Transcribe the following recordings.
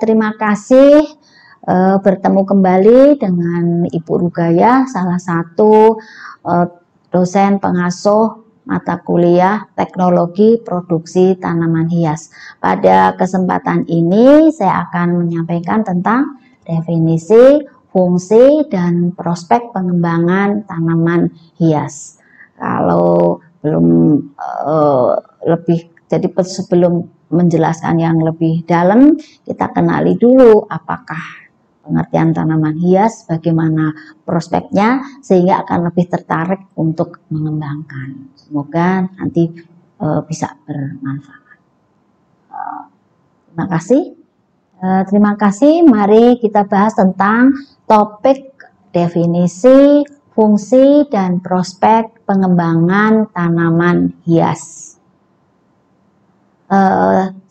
Terima kasih bertemu kembali dengan Ibu Rugaya, salah satu dosen pengasuh mata kuliah Teknologi Produksi Tanaman Hias. Pada kesempatan ini saya akan menyampaikan tentang definisi, fungsi, dan prospek pengembangan tanaman hias. Kalau belum sebelum menjelaskan yang lebih dalam, kita kenali dulu apakah pengertian tanaman hias, bagaimana prospeknya, sehingga akan lebih tertarik untuk mengembangkan. Semoga nanti bisa bermanfaat. Terima kasih. Terima kasih. Mari kita bahas tentang topik definisi, fungsi, dan prospek pengembangan tanaman hias.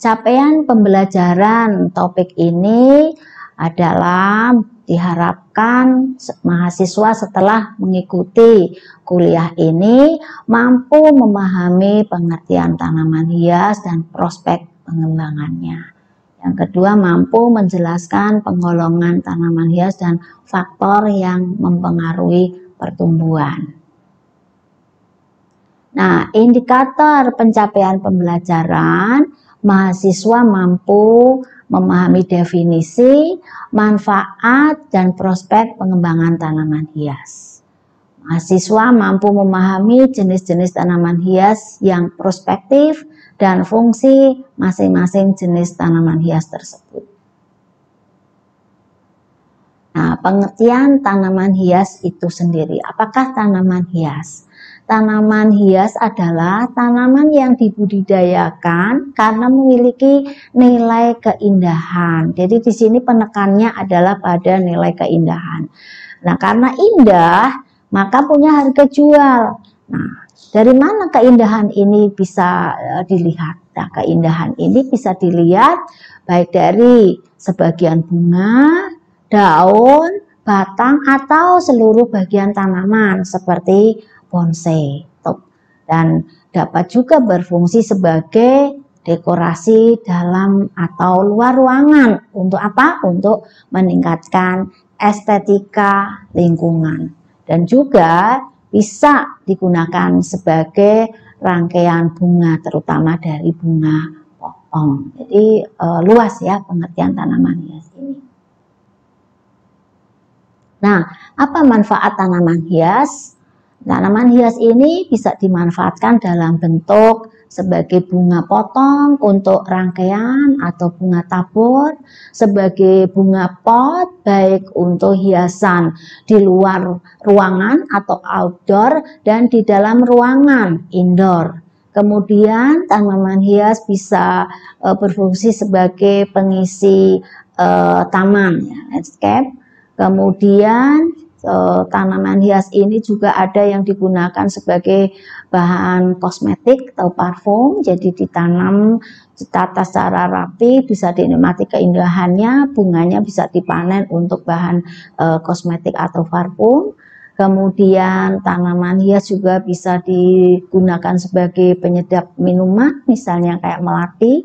Capaian pembelajaran topik ini adalah diharapkan mahasiswa setelah mengikuti kuliah ini mampu memahami pengertian tanaman hias dan prospek pengembangannya. Yang kedua, mampu menjelaskan penggolongan tanaman hias dan faktor yang mempengaruhi pertumbuhan. Nah, indikator pencapaian pembelajaran, mahasiswa mampu memahami definisi, manfaat, dan prospek pengembangan tanaman hias. Mahasiswa mampu memahami jenis-jenis tanaman hias yang prospektif dan fungsi masing-masing jenis tanaman hias tersebut. Nah, pengertian tanaman hias itu sendiri. Apakah tanaman hias? Tanaman hias adalah tanaman yang dibudidayakan karena memiliki nilai keindahan. Jadi di sini penekannya adalah pada nilai keindahan. Nah, karena indah, maka punya harga jual. Nah, dari mana keindahan ini bisa dilihat? Nah, keindahan ini bisa dilihat baik dari sebagian bunga, daun, batang, atau seluruh bagian tanaman seperti bonsai, dan dapat juga berfungsi sebagai dekorasi dalam atau luar ruangan. Untuk apa? Untuk meningkatkan estetika lingkungan, dan juga bisa digunakan sebagai rangkaian bunga, terutama dari bunga potong. Jadi luas ya pengertian tanaman hias ini. Nah, apa manfaat tanaman hias? Tanaman hias ini bisa dimanfaatkan dalam bentuk sebagai bunga potong untuk rangkaian atau bunga tabur, sebagai bunga pot baik untuk hiasan di luar ruangan atau outdoor, dan di dalam ruangan indoor. Kemudian tanaman hias bisa berfungsi sebagai pengisi taman, ya, landscape. Kemudian tanaman hias ini juga ada yang digunakan sebagai bahan kosmetik atau parfum. Jadi ditanam, ditata secara rapi, bisa dinikmati keindahannya. Bunganya bisa dipanen untuk bahan kosmetik atau parfum. Kemudian tanaman hias juga bisa digunakan sebagai penyedap minuman, misalnya kayak melati,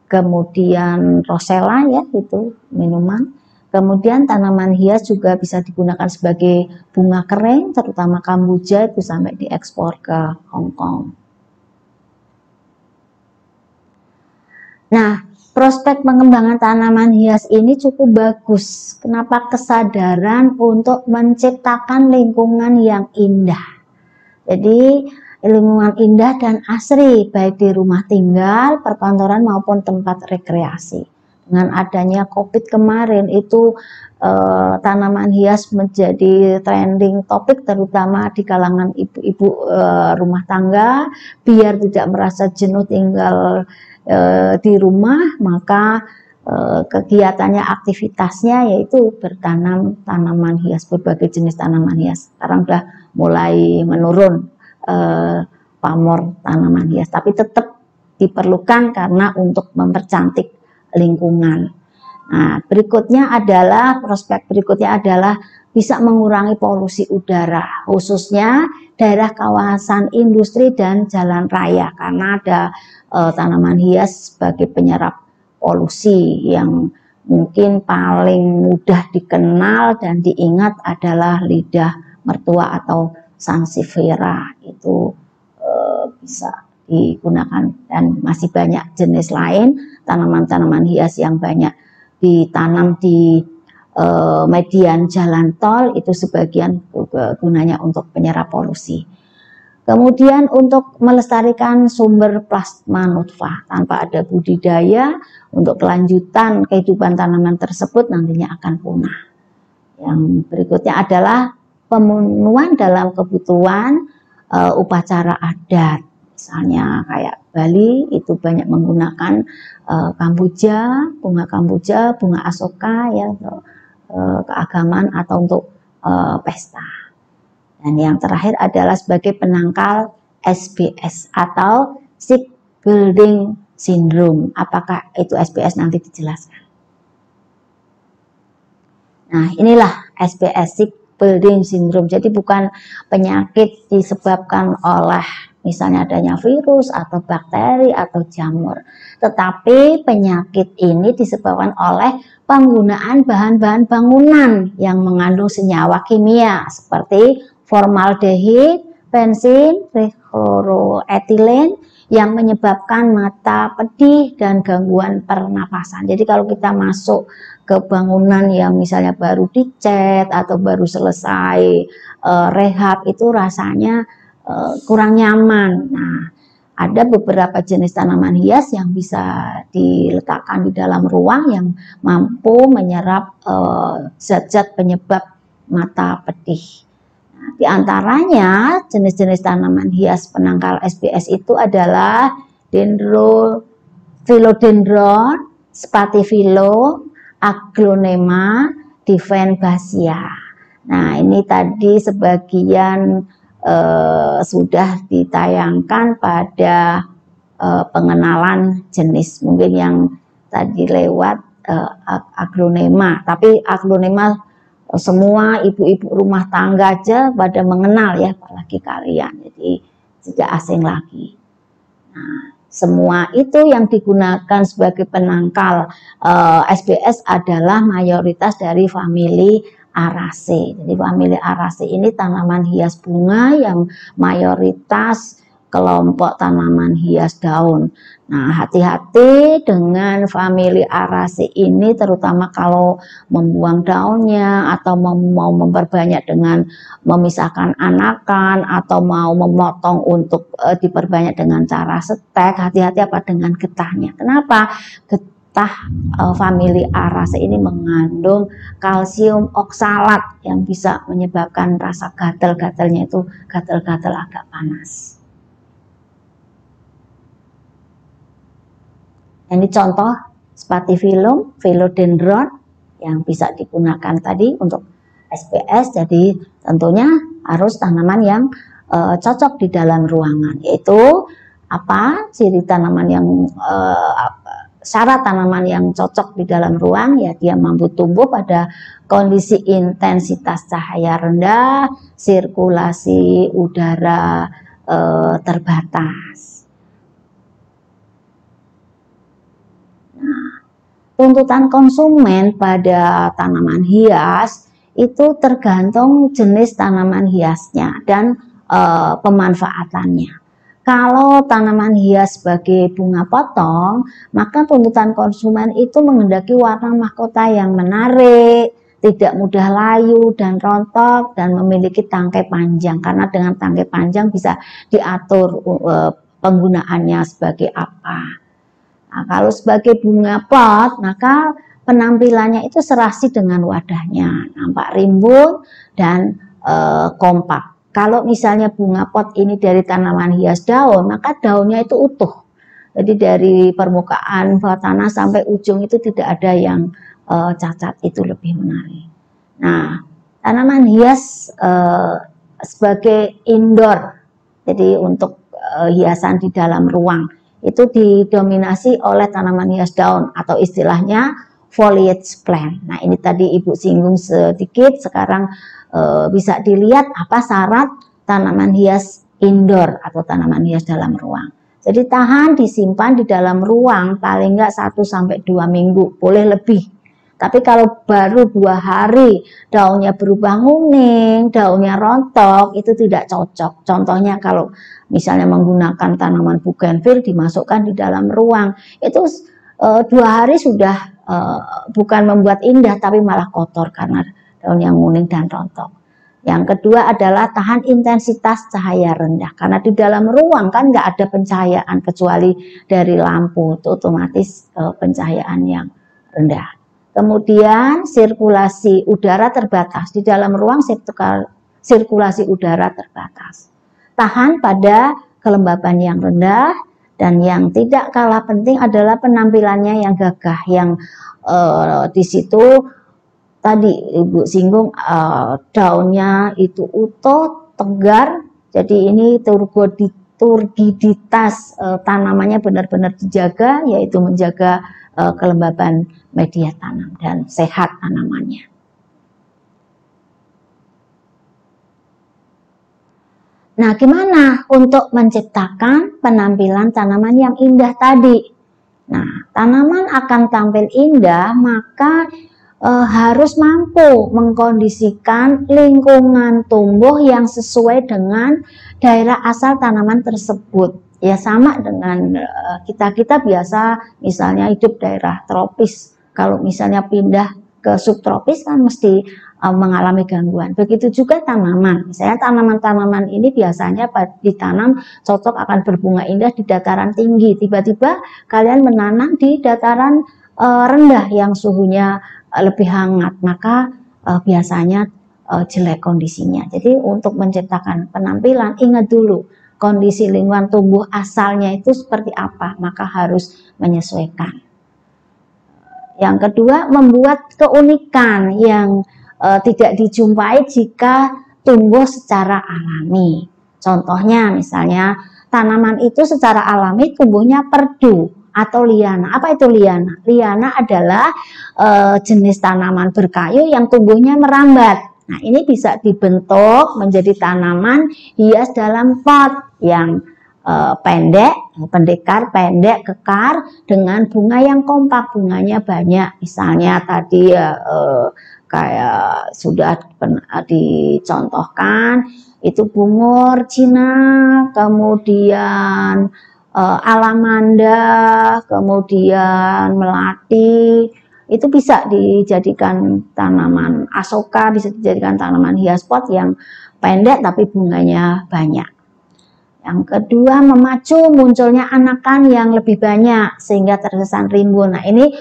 kemudian rosella, ya itu minuman. Kemudian tanaman hias juga bisa digunakan sebagai bunga kering, terutama kamboja, itu sampai diekspor ke Hong Kong. Nah, prospek pengembangan tanaman hias ini cukup bagus. Kenapa? Kesadaran untuk menciptakan lingkungan yang indah. Jadi lingkungan indah dan asri, baik di rumah tinggal, perkantoran maupun tempat rekreasi. Dengan adanya COVID kemarin itu tanaman hias menjadi trending topik, terutama di kalangan ibu-ibu rumah tangga, biar tidak merasa jenuh tinggal di rumah, maka kegiatannya, aktivitasnya yaitu bertanam tanaman hias, berbagai jenis tanaman hias. Sekarang udah mulai menurun pamor tanaman hias, tapi tetap diperlukan karena untuk mempercantik lingkungan. Nah, prospek berikutnya adalah bisa mengurangi polusi udara, khususnya daerah kawasan industri dan jalan raya, karena ada tanaman hias sebagai penyerap polusi. Yang mungkin paling mudah dikenal dan diingat adalah lidah mertua atau sansevieria. Itu bisa digunakan, dan masih banyak jenis lain tanaman-tanaman hias yang banyak ditanam di median jalan tol. Itu sebagian gunanya untuk penyerap polusi. Kemudian untuk melestarikan sumber plasma nutfah tanpa ada budidaya, untuk kelanjutan kehidupan tanaman tersebut nantinya akan punah. Yang berikutnya adalah pemenuhan dalam kebutuhan upacara adat. Misalnya kayak Bali itu banyak menggunakan kamboja, bunga asoka ya, untuk keagamaan atau untuk pesta. Dan yang terakhir adalah sebagai penangkal SBS atau Sick Building Syndrome. Apakah itu SBS nanti dijelaskan. Nah, inilah SBS, Sick Building Syndrome. Jadi bukan penyakit disebabkan oleh misalnya adanya virus atau bakteri atau jamur, tetapi penyakit ini disebabkan oleh penggunaan bahan-bahan bangunan yang mengandung senyawa kimia seperti formaldehid, bensin, trichloroethylene yang menyebabkan mata pedih dan gangguan pernapasan. Jadi kalau kita masuk ke bangunan yang misalnya baru dicat atau baru selesai rehab, itu rasanya kurang nyaman. Nah, ada beberapa jenis tanaman hias yang bisa diletakkan di dalam ruang yang mampu menyerap zat-zat penyebab mata pedih. Nah, di antaranya jenis-jenis tanaman hias penangkal SBS itu adalah philodendron, spathiphyllum, aglonema, divenbasia. Nah, ini tadi sebagian sudah ditayangkan pada pengenalan jenis, mungkin yang tadi lewat aglonema, tapi aglonema semua ibu-ibu rumah tangga aja pada mengenal ya, apalagi kalian, jadi tidak asing lagi. Nah, semua itu yang digunakan sebagai penangkal SBS adalah mayoritas dari famili Araceae. Jadi famili Araceae ini tanaman hias bunga yang mayoritas kelompok tanaman hias daun. Nah, hati-hati dengan famili Araceae ini, terutama kalau membuang daunnya atau mau memperbanyak dengan memisahkan anakan atau mau memotong untuk diperbanyak dengan cara setek. Hati-hati apa dengan getahnya. Kenapa? Getah famili Araceae ini mengandung kalsium oksalat yang bisa menyebabkan rasa gatal-gatalnya itu gatal-gatal agak panas. Ini contoh spathiphyllum, philodendron yang bisa digunakan tadi untuk SBS. Jadi tentunya harus tanaman yang cocok di dalam ruangan, yaitu apa? Ciri tanaman yang syarat tanaman yang cocok di dalam ruang, ya dia mampu tumbuh pada kondisi intensitas cahaya rendah, sirkulasi udara terbatas. Tuntutan konsumen pada tanaman hias itu tergantung jenis tanaman hiasnya dan pemanfaatannya. Kalau tanaman hias sebagai bunga potong, maka tuntutan konsumen itu menghendaki warna mahkota yang menarik, tidak mudah layu dan rontok, dan memiliki tangkai panjang. Karena dengan tangkai panjang bisa diatur penggunaannya sebagai apa. Nah, kalau sebagai bunga pot, maka penampilannya itu serasi dengan wadahnya, nampak rimbun dan kompak. Kalau misalnya bunga pot ini dari tanaman hias daun, maka daunnya itu utuh. Jadi dari permukaan bawah tanah sampai ujung itu tidak ada yang cacat, itu lebih menarik. Nah, tanaman hias sebagai indoor, jadi untuk hiasan di dalam ruang, itu didominasi oleh tanaman hias daun atau istilahnya foliage plant. Nah, ini tadi Ibu singgung sedikit, sekarang bisa dilihat apa syarat tanaman hias indoor atau tanaman hias dalam ruang. Jadi tahan disimpan di dalam ruang paling enggak 1-2 minggu, boleh lebih. Tapi kalau baru 2 hari daunnya berubah nguning, daunnya rontok, itu tidak cocok. Contohnya kalau misalnya menggunakan tanaman bougainville dimasukkan di dalam ruang, itu 2 hari sudah bukan membuat indah, tapi malah kotor karena daun yang nguning dan rontok. Yang kedua adalah tahan intensitas cahaya rendah, karena di dalam ruang kan nggak ada pencahayaan kecuali dari lampu, itu otomatis pencahayaan yang rendah. Kemudian sirkulasi udara terbatas, di dalam ruang sirkulasi udara terbatas. Tahan pada kelembaban yang rendah, dan yang tidak kalah penting adalah penampilannya yang gagah, yang di situ tadi Ibu singgung daunnya itu utuh, tegar. Jadi ini turgiditas tanamannya benar-benar dijaga, yaitu menjaga kelembaban media tanam dan sehat tanamannya. Nah, gimana untuk menciptakan penampilan tanaman yang indah tadi? Nah, tanaman akan tampil indah, maka harus mampu mengkondisikan lingkungan tumbuh yang sesuai dengan daerah asal tanaman tersebut. Ya sama dengan kita biasa misalnya hidup daerah tropis. Kalau misalnya pindah ke subtropis kan mesti mengalami gangguan. Begitu juga tanaman. Misalnya tanaman-tanaman ini biasanya ditanam cocok akan berbunga indah di dataran tinggi. Tiba-tiba kalian menanam di dataran rendah yang suhunya lebih hangat, maka biasanya jelek kondisinya. Jadi untuk menciptakan penampilan, ingat dulu kondisi lingkungan tumbuh asalnya itu seperti apa, maka harus menyesuaikan. Yang kedua, membuat keunikan yang tidak dijumpai jika tumbuh secara alami. Contohnya misalnya tanaman itu secara alami tumbuhnya perdu atau liana. Apa itu liana? Liana adalah jenis tanaman berkayu yang tumbuhnya merambat. Nah, ini bisa dibentuk menjadi tanaman hias dalam pot yang pendek, pendekar, pendek, kekar dengan bunga yang kompak, bunganya banyak. Misalnya tadi kayak sudah dicontohkan itu bungur Cina, kemudian alamanda, kemudian melati. Itu bisa dijadikan tanaman asoka, bisa dijadikan tanaman hias pot yang pendek tapi bunganya banyak. Yang kedua, memacu munculnya anakan yang lebih banyak sehingga terkesan rimbun. Nah, ini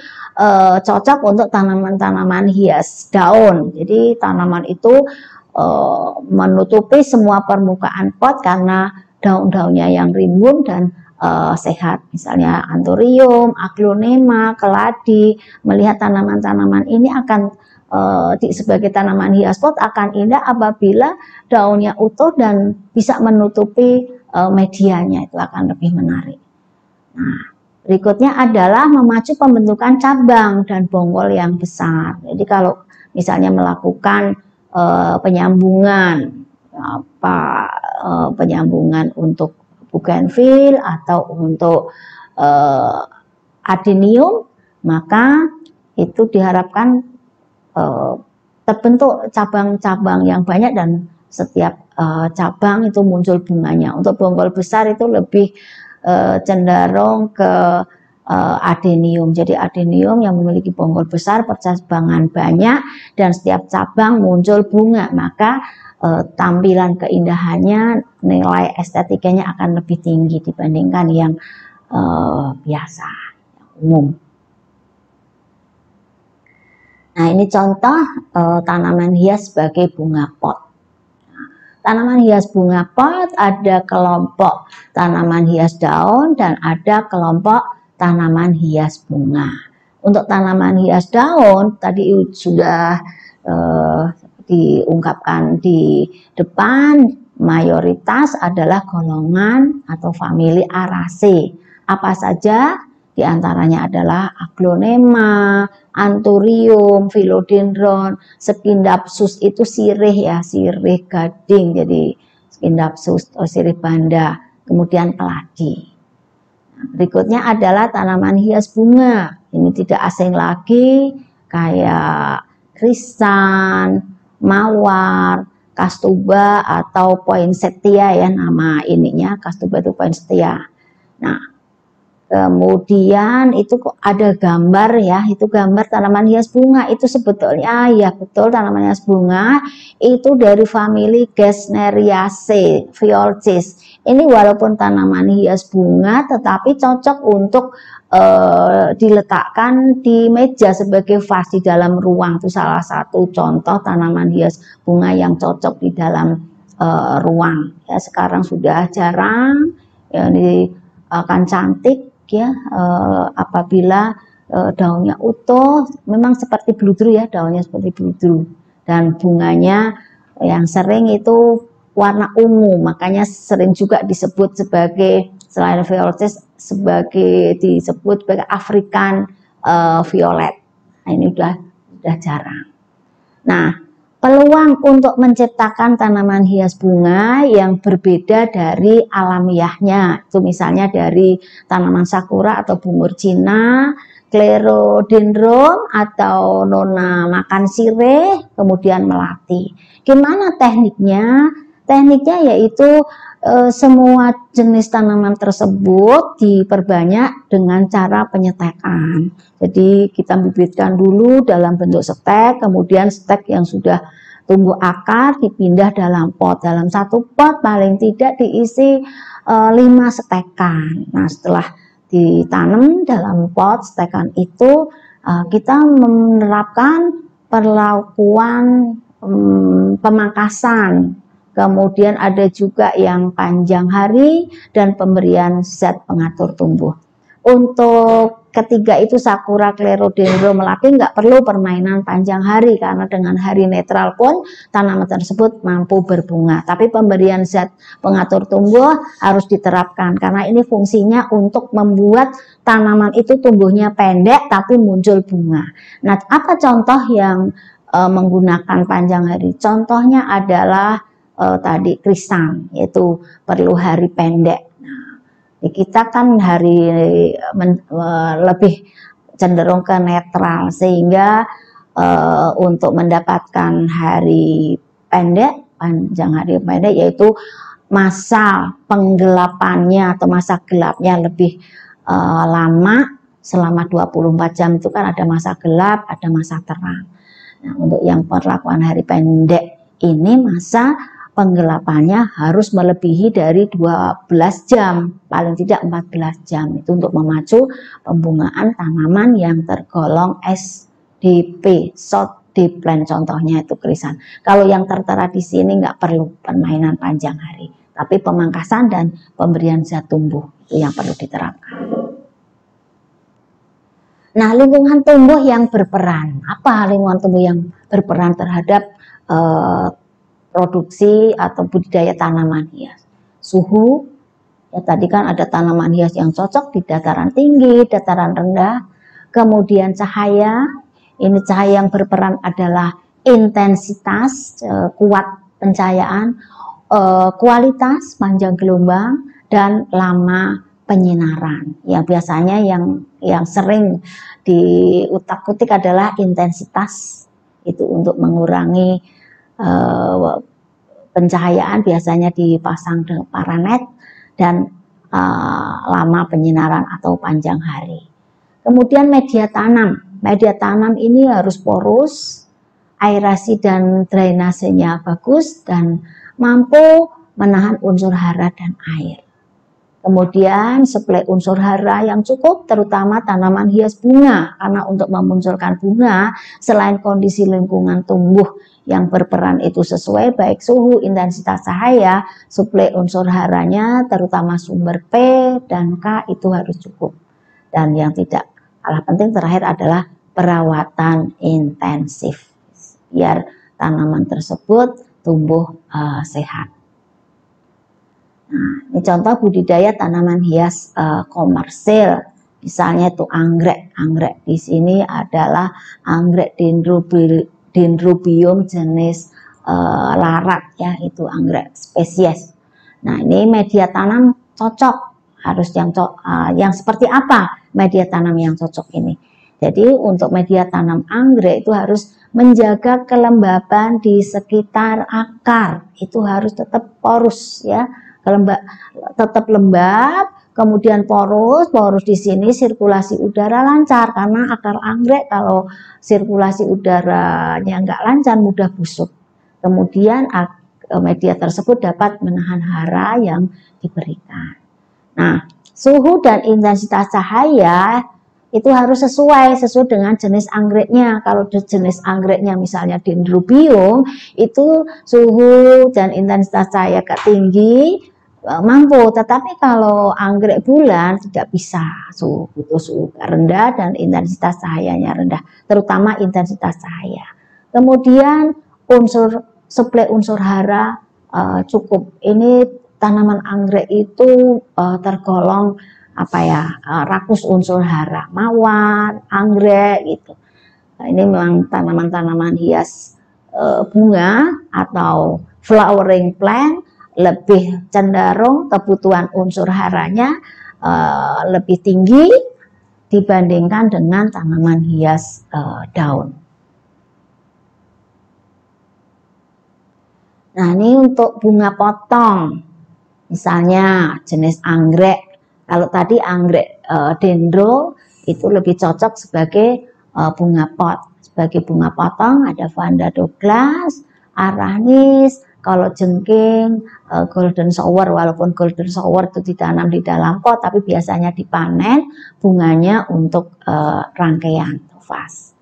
cocok untuk tanaman-tanaman hias daun. Jadi tanaman itu menutupi semua permukaan pot karena daun-daunnya yang rimbun dan sehat. Misalnya anthurium, aglonema, keladi. Melihat tanaman-tanaman ini akan sebagai tanaman hias pot akan indah apabila daunnya utuh dan bisa menutupi medianya, itu akan lebih menarik. Nah, berikutnya adalah memacu pembentukan cabang dan bonggol yang besar. Jadi kalau misalnya melakukan penyambungan penyambungan untuk bougainville atau untuk adenium, maka itu diharapkan terbentuk cabang-cabang yang banyak dan setiap cabang itu muncul bunganya. Untuk bonggol besar itu lebih cenderung ke adenium. Jadi adenium yang memiliki bonggol besar, percabangan banyak, dan setiap cabang muncul bunga, maka tampilan keindahannya, nilai estetikanya akan lebih tinggi dibandingkan yang biasa, umum. Nah, ini contoh tanaman hias sebagai bunga pot. Tanaman hias bunga pot ada kelompok tanaman hias daun dan ada kelompok tanaman hias bunga. Untuk tanaman hias daun tadi sudah diungkapkan di depan, mayoritas adalah golongan atau famili Araceae. Apa saja? Di antaranya adalah aglonema, anthurium, philodendron, Scindapsus itu sirih ya, sirih gading, jadi Scindapsus atau sirih banda, kemudian keladi. Berikutnya adalah tanaman hias bunga. Ini tidak asing lagi, kayak krisan, mawar, kastuba atau poinsettia ya, nama ininya kastuba itu poinsettia. Nah, kemudian itu kok ada gambar ya, itu gambar tanaman hias bunga. Itu sebetulnya ya betul, tanaman hias bunga itu dari famili Gesneriaceae, Violcis. Ini walaupun tanaman hias bunga tetapi cocok untuk diletakkan di meja sebagai vas di dalam ruang. Itu salah satu contoh tanaman hias bunga yang cocok di dalam ruang. Ya, sekarang sudah jarang, ya, ini akan cantik ya apabila daunnya utuh, memang seperti bludru ya, daunnya seperti bludru, dan bunganya yang sering itu warna ungu, makanya sering juga disebut sebagai, selain Violcis, disebut sebagai African violet. Nah, ini udah jarang. Nah, peluang untuk menciptakan tanaman hias bunga yang berbeda dari alamiahnya, itu misalnya dari tanaman sakura atau bungur Cina, Clerodendron atau nona makan sirih, kemudian melati. Gimana tekniknya? Tekniknya yaitu semua jenis tanaman tersebut diperbanyak dengan cara penyetekan. Jadi kita bibitkan dulu dalam bentuk stek, kemudian stek yang sudah tumbuh akar dipindah dalam pot. Dalam satu pot paling tidak diisi 5 stekan. Nah, setelah ditanam dalam pot stekan itu, kita menerapkan perlakuan pemangkasan. Kemudian ada juga yang panjang hari dan pemberian zat pengatur tumbuh. Untuk ketiga itu sakura, Clerodendron, melati nggak perlu permainan panjang hari karena dengan hari netral pun tanaman tersebut mampu berbunga. Tapi pemberian zat pengatur tumbuh harus diterapkan karena ini fungsinya untuk membuat tanaman itu tumbuhnya pendek tapi muncul bunga. Nah, apa contoh yang menggunakan panjang hari? Contohnya adalah tadi krisan, yaitu perlu hari pendek. Nah, kita kan hari lebih cenderung ke netral, sehingga untuk mendapatkan hari pendek, panjang hari pendek, yaitu masa penggelapannya atau masa gelapnya lebih lama, selama 24 jam itu kan ada masa gelap, ada masa terang. Nah, untuk yang perlakuan hari pendek ini masa penggelapannya harus melebihi dari 12 jam, paling tidak 14 jam. Itu untuk memacu pembungaan tanaman yang tergolong SDP, short day plant, contohnya itu krisan. Kalau yang tertera di sini nggak perlu permainan panjang hari, tapi pemangkasan dan pemberian zat tumbuh itu yang perlu diterapkan. Nah, lingkungan tumbuh yang berperan. Apa lingkungan tumbuh yang berperan terhadap produksi atau budidaya tanaman hias? Suhu, ya tadi kan ada tanaman hias yang cocok di dataran tinggi, dataran rendah. Kemudian cahaya, ini cahaya yang berperan adalah intensitas, kuat pencahayaan, kualitas, panjang gelombang, dan lama penyinaran. Yang biasanya yang sering diutak-utik adalah intensitas, itu untuk mengurangi pencahayaan, biasanya dipasang dengan paranet, dan lama penyinaran atau panjang hari. Kemudian media tanam ini harus porus, aerasi dan drainasenya bagus, dan mampu menahan unsur hara dan air. Kemudian suplai unsur hara yang cukup, terutama tanaman hias bunga, karena untuk memunculkan bunga, selain kondisi lingkungan tumbuh yang berperan itu sesuai, baik suhu, intensitas cahaya, suplai unsur haranya, terutama sumber P dan K itu harus cukup. Dan yang tidak kalah penting terakhir adalah perawatan intensif, biar tanaman tersebut tumbuh sehat. Nah, ini contoh budidaya tanaman hias komersil, misalnya itu anggrek. Anggrek di sini adalah anggrek dendrobium jenis larat ya, itu anggrek spesies. Nah, ini media tanam cocok harus yang seperti apa media tanam yang cocok ini. Jadi untuk media tanam anggrek itu harus menjaga kelembaban di sekitar akar, itu harus tetap porus ya, tetap lembab, kemudian porus di sini sirkulasi udara lancar, karena akar anggrek kalau sirkulasi udaranya nggak lancar mudah busuk. Kemudian media tersebut dapat menahan hara yang diberikan. Nah, suhu dan intensitas cahaya itu harus sesuai dengan jenis anggreknya. Kalau jenis anggreknya misalnya dendrobium, itu suhu dan intensitas cahaya tinggi mampu, tetapi kalau anggrek bulan tidak bisa, butuh suhu rendah dan intensitas cahayanya rendah, terutama intensitas cahaya. Kemudian suplai unsur hara cukup. Ini tanaman anggrek itu tergolong rakus unsur hara, mawar, anggrek gitu. Nah, ini memang tanaman-tanaman hias bunga atau flowering plant, lebih cenderung kebutuhan unsur haranya lebih tinggi dibandingkan dengan tanaman hias daun. Nah, ini untuk bunga potong, misalnya jenis anggrek. Kalau tadi anggrek dendro itu lebih cocok sebagai bunga pot. Sebagai bunga potong ada Vanda Douglas, Arachis, kalau jengking, golden shower. Walaupun golden shower itu ditanam di dalam pot, tapi biasanya dipanen bunganya untuk rangkaian vas.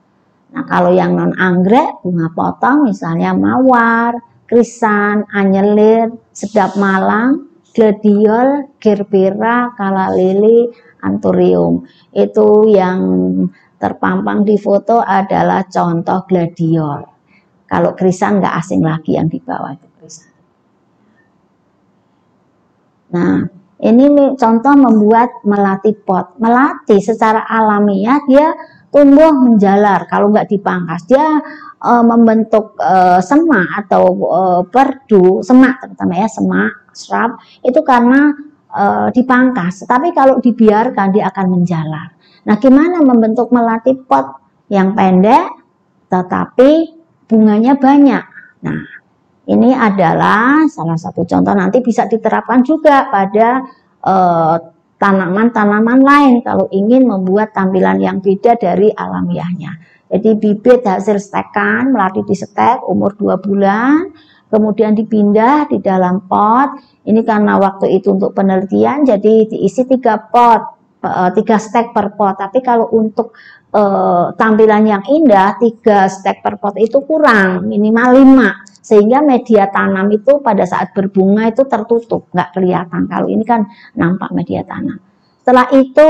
Nah, kalau yang non anggrek bunga potong misalnya mawar, krisan, anyelir, sedap malang, gladiol, gerbera, kala lili, anthurium. Itu yang terpampang di foto adalah contoh gladiol. Kalau krisan nggak asing lagi yang di bawah itu krisan. Nah, ini contoh membuat melati pot. Melati secara alamiah dia tumbuh menjalar. Kalau nggak dipangkas dia membentuk semak atau perdu, semak terutama ya, semak, shrub, itu karena dipangkas. Tapi kalau dibiarkan dia akan menjalar. Nah, gimana membentuk melati pot yang pendek tetapi bunganya banyak? Nah, ini adalah salah satu contoh, nanti bisa diterapkan juga pada tanaman-tanaman lain kalau ingin membuat tampilan yang beda dari alamiahnya. Jadi bibit hasil stekan, melati di stek umur 2 bulan, kemudian dipindah di dalam pot. Ini karena waktu itu untuk penelitian, jadi diisi 3 pot, 3 stek per pot. Tapi kalau untuk tampilan yang indah, 3 stek per pot itu kurang, minimal 5. Sehingga media tanam itu pada saat berbunga itu tertutup, nggak kelihatan. Kalau ini kan nampak media tanam. Setelah itu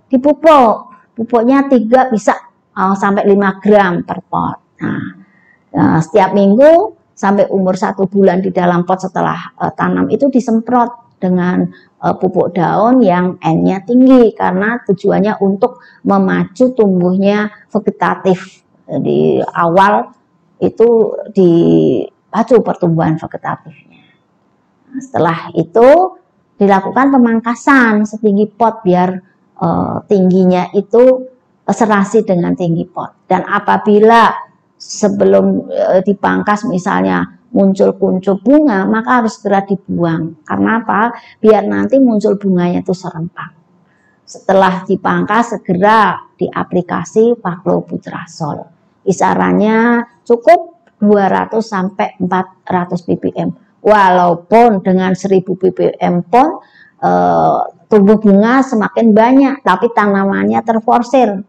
dipupuk, pupuknya 3 bisa sampai 5 gram per pot. Nah, setiap minggu sampai umur 1 bulan di dalam pot setelah tanam itu disemprot dengan pupuk daun yang N-nya tinggi, karena tujuannya untuk memacu tumbuhnya vegetatif. Di awal itu dipacu pertumbuhan vegetatifnya. Nah, setelah itu dilakukan pemangkasan setinggi pot biar tingginya itu serasi dengan tinggi pot. Dan apabila sebelum dipangkas misalnya muncul kuncup bunga, maka harus segera dibuang. Karena apa? Biar nanti muncul bunganya itu serempak. Setelah dipangkas segera diaplikasi Paclobutrazol. Kisarannya cukup 200 sampai 400 ppm. Walaupun dengan 1000 ppm pun tumbuh bunga semakin banyak, tapi tanamannya terforsir,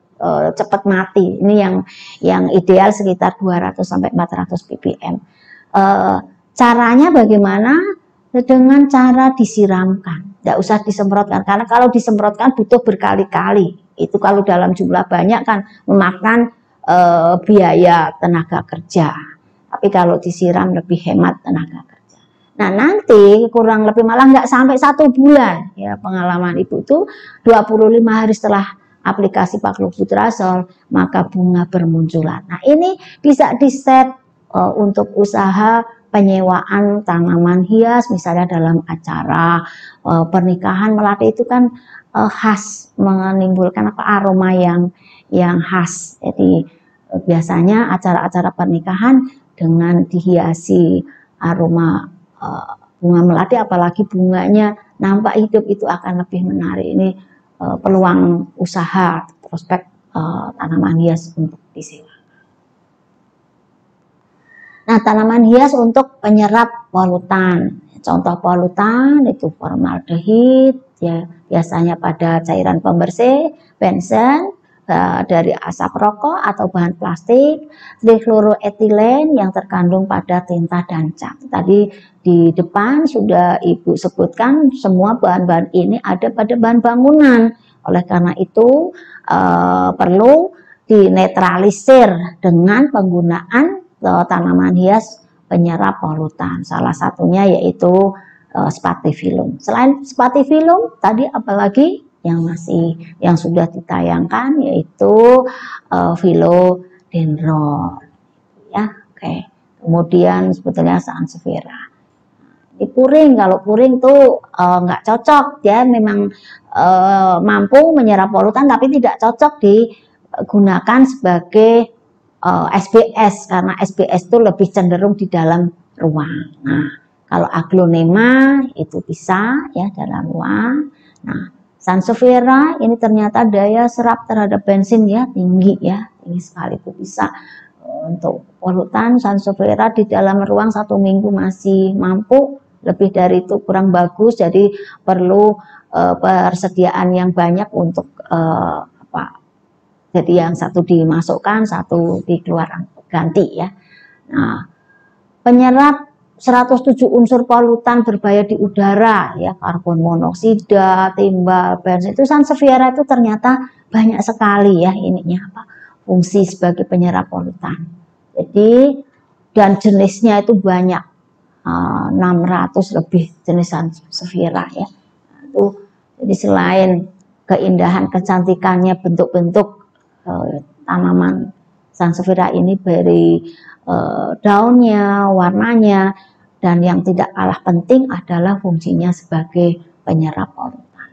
cepat mati. Ini yang ideal sekitar 200 sampai 400 ppm. Caranya bagaimana? Dengan cara disiramkan, tidak usah disemprotkan, karena kalau disemprotkan butuh berkali-kali. Itu kalau dalam jumlah banyak kan memakan biaya tenaga kerja. Tapi kalau disiram lebih hemat tenaga kerja. Nah, nanti kurang lebih malah nggak sampai 1 bulan. Ya, pengalaman ibu itu 25 hari setelah aplikasi Paclobutrazol, maka bunga bermunculan. Nah, ini bisa di-set untuk usaha penyewaan tanaman hias, misalnya dalam acara pernikahan. Melati itu kan khas, menimbulkan aroma yang khas. Jadi biasanya acara-acara pernikahan dengan dihiasi aroma bunga melati, apalagi bunganya nampak hidup, itu akan lebih menarik. Ini peluang usaha, prospek tanaman hias untuk disewa. Nah, tanaman hias untuk penyerap polutan. Contoh polutan itu formaldehid, ya biasanya pada cairan pembersih, benzen dari asap rokok atau bahan plastik, trichloroetilen yang terkandung pada tinta dan cat. Tadi di depan sudah Ibu sebutkan semua bahan-bahan ini ada pada bahan bangunan. Oleh karena itu perlu dinetralisir dengan penggunaan tanaman hias penyerap polutan. Salah satunya yaitu spathiphyllum. Selain spathiphyllum, tadi apalagi yang sudah ditayangkan yaitu philodendron. Ya, oke. Kemudian sebetulnya sansevieria. Di puring, kalau puring tuh nggak cocok, ya memang mampu menyerap polutan tapi tidak cocok digunakan sebagai SBS, karena SBS itu lebih cenderung di dalam ruang. Nah, kalau aglonema itu bisa ya dalam ruang. Nah, sansevieria ini ternyata daya serap terhadap bensin ya tinggi sekali, itu bisa untuk polutan. Sansevieria di dalam ruang 1 minggu masih mampu, lebih dari itu kurang bagus, jadi perlu persediaan yang banyak untuk jadi yang satu dimasukkan, satu dikeluarkan, ganti ya. Nah, penyerap 107 unsur polutan berbahaya di udara ya, karbon monoksida, timbal, bensin, itu sansevieria itu ternyata banyak sekali ya ininya fungsi sebagai penyerap polutan. Jadi dan jenisnya itu banyak, 600 lebih jenis sansevieria ya. Itu jadi selain keindahan, kecantikannya, bentuk-bentuk tanaman sansevieria ini dari daunnya, warnanya, dan yang tidak kalah penting adalah fungsinya sebagai penyerap polutan.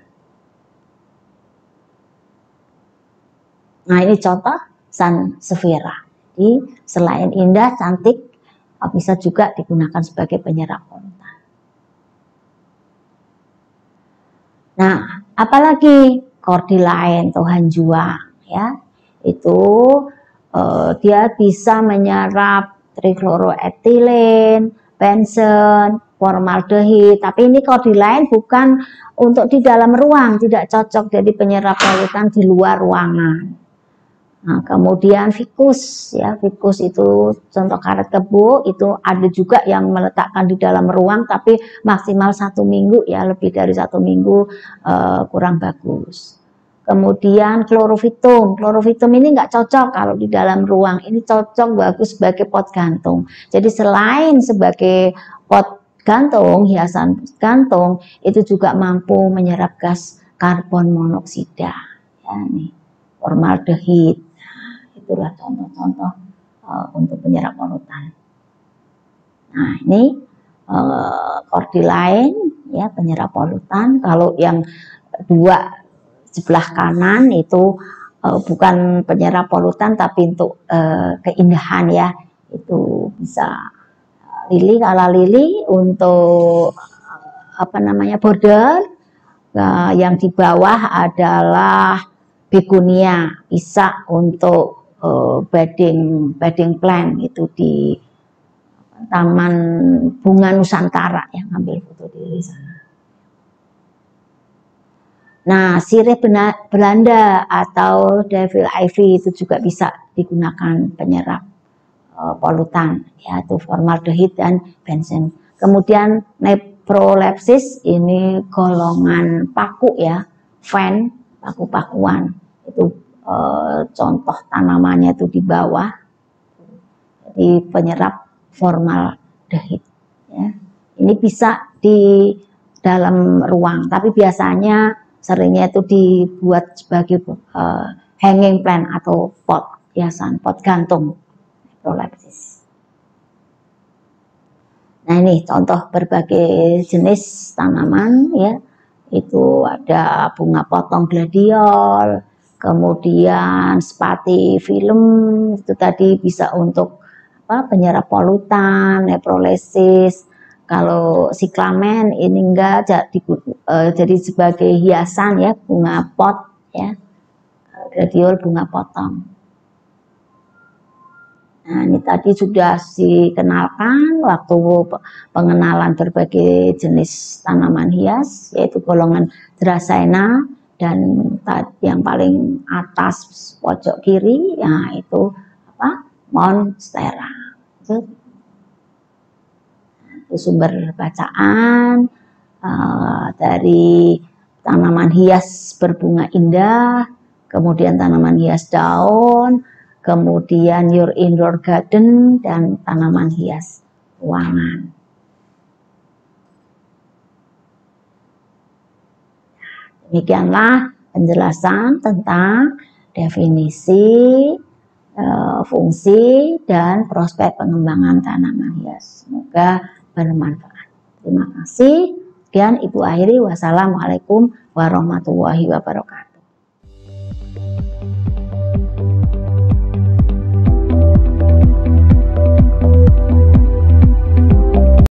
Nah, ini contoh sansevieria. Jadi selain indah, cantik, bisa juga digunakan sebagai penyerap polutan. Nah, apalagi cordyline atau hanjua ya. Itu dia bisa menyerap trichloroetilen, benzen, formaldehid. Tapi ini cordyline bukan untuk di dalam ruang, tidak cocok jadi penyerap polutan di luar ruangan. Nah, kemudian ficus ya, ficus itu contoh karet kebo, itu ada juga yang meletakkan di dalam ruang tapi maksimal 1 minggu ya, lebih dari 1 minggu kurang bagus. Kemudian Chlorophytum ini nggak cocok kalau di dalam ruang, ini cocok bagus sebagai pot gantung. Jadi selain sebagai pot gantung, hiasan gantung, itu juga mampu menyerap gas karbon monoksida. Ya, nih, formaldehid. Nah, itulah contoh-contoh untuk penyerap polutan. Nah, ini cordyline ya, penyerap polutan. Kalau yang dua sebelah kanan itu bukan penyerap polutan tapi untuk keindahan ya, itu bisa lili, kala lili untuk border. Yang di bawah adalah begonia, bisa untuk bedding plant, itu di Taman Bunga Nusantara yang ambil foto di sana. Nah, sirih Belanda atau devil ivy itu juga bisa digunakan penyerap polutan, yaitu formaldehid dan benzen. Kemudian neprolepsis, ini golongan paku ya, fen, paku-pakuan. Itu contoh tanamannya itu di bawah. Jadi penyerap formaldehid ya. Ini bisa di dalam ruang, tapi biasanya seringnya itu dibuat sebagai hanging plant atau pot hiasan, pot gantung. Neprolepsis. Nah, ini contoh berbagai jenis tanaman ya. Itu ada bunga potong gladiol, kemudian spati film, itu tadi bisa untuk penyerap polutan, neprolesis. Kalau siklamen ini enggak jadi sebagai hiasan ya, bunga pot ya. Gladiol bunga potong. Nah, ini tadi sudah dikenalkan waktu pengenalan berbagai jenis tanaman hias, yaitu golongan Dracaena, dan yang paling atas pojok kiri, ya itu Monstera. Itu sumber bacaan dari tanaman hias berbunga indah, kemudian tanaman hias daun, kemudian your indoor garden, dan tanaman hias ruangan. Demikianlah penjelasan tentang definisi, fungsi, dan prospek pengembangan tanaman hias. Semoga bermanfaat. Terima kasih. Sekian Ibu akhiri. Wassalamualaikum warahmatullahi wabarakatuh.